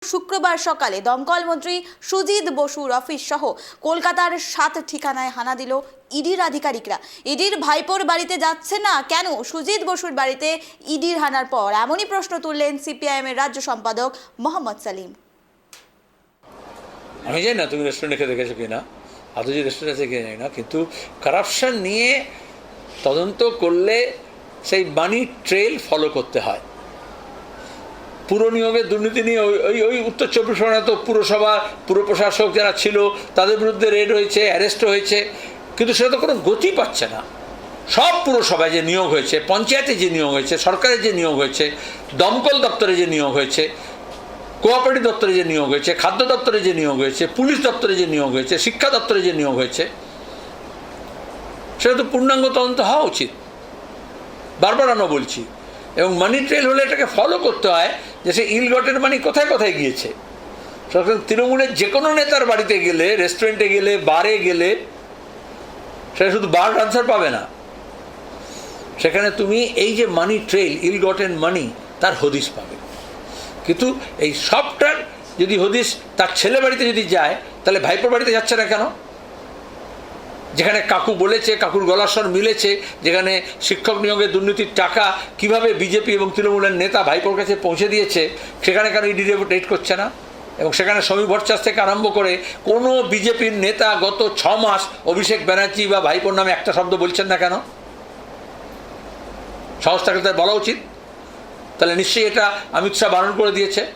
শুক্রবার সকালে দমকল মন্ত্রী সুজিত বসুর অফিস সহ কলকাতার 7 ঠিকানায় হানা দিল ইডির আধিকারিকরা। ইডির ভাইপোর বাড়িতে যাচ্ছে না কেন সুজিত বসুর বাড়িতে ইডির হানার পর এমনই প্রশ্ন তুললেন সিপিআইএম এর রাজ্য সম্পাদক মোহাম্মদ সালিম। আমি জানি না তুমি রেস্টুরেন্টে খেতে দেখেছো কিনা, আদৌ যে রেস্টুরেন্ট আছে কিনা জানি না, কিন্তু কারাপশন নিয়ে তদন্ত করলে সেই মানি ট্রেল ফলো করতে হয়। পুর নিয়োগের দুর্নীতি নিয়ে ওই উত্তর চব্বিশ পরগনা তো পুরসভা পুর প্রশাসক যারা ছিল তাদের বিরুদ্ধে রেড হয়েছে, অ্যারেস্ট হয়েছে, কিন্তু সেটা তো কোনো গতি পাচ্ছে না। সব পুরসভায় যে নিয়োগ হয়েছে, পঞ্চায়েতে যে নিয়োগ হয়েছে, সরকারের যে নিয়োগ হয়েছে, দমকল দপ্তরে যে নিয়োগ হয়েছে, কোঅপারেটিভ দপ্তরে যে নিয়োগ হয়েছে, খাদ্য দপ্তরে যে নিয়োগ হয়েছে, পুলিশ দপ্তরে যে নিয়োগ হয়েছে, শিক্ষা দপ্তরে যে নিয়োগ হয়েছে, সেটা তো পূর্ণাঙ্গ তদন্ত হওয়া উচিত। বারবার আমরা বলছি, এবং মানি ট্রেল হলে এটাকে ফলো করতে হয় যে সে ইলগটের মানি কোথায় কোথায় গিয়েছে। সরকার তৃণমূলের যে কোনো নেতার বাড়িতে গেলে, রেস্টুরেন্টে গেলে, বারে গেলে, সেটা শুধু বার আনসার পাবে না, সেখানে তুমি এই যে মানি ট্রেল, ইলগটেন মানি, তার হদিশ পাবে। কিন্তু এই সবটার যদি হদিশ তার ছেলে বাড়িতে যদি যায়, তাহলে ভাইপোর বাড়িতে যাচ্ছে না কেন? যেখানে কাকু বলেছে, কাকুর গলার স্বর মিলেছে, যেখানে শিক্ষক নিয়োগের দুর্নীতির টাকা কিভাবে বিজেপি এবং তৃণমূলের নেতা ভাইপোর কাছে পৌঁছে দিয়েছে, সেখানে কেন ইডি রেড করছে না? এবং সেখানে সমীর ভট্টাচার্য থেকে আরম্ভ করে কোনো বিজেপির নেতা গত 6 মাস অভিষেক ব্যানার্জি বা ভাইপোর নামে একটা শব্দ বলছেন না কেন? সাহস থাকলে তার বলা উচিত। তাহলে নিশ্চয়ই এটা অমিত শাহ বারণ করে দিয়েছে।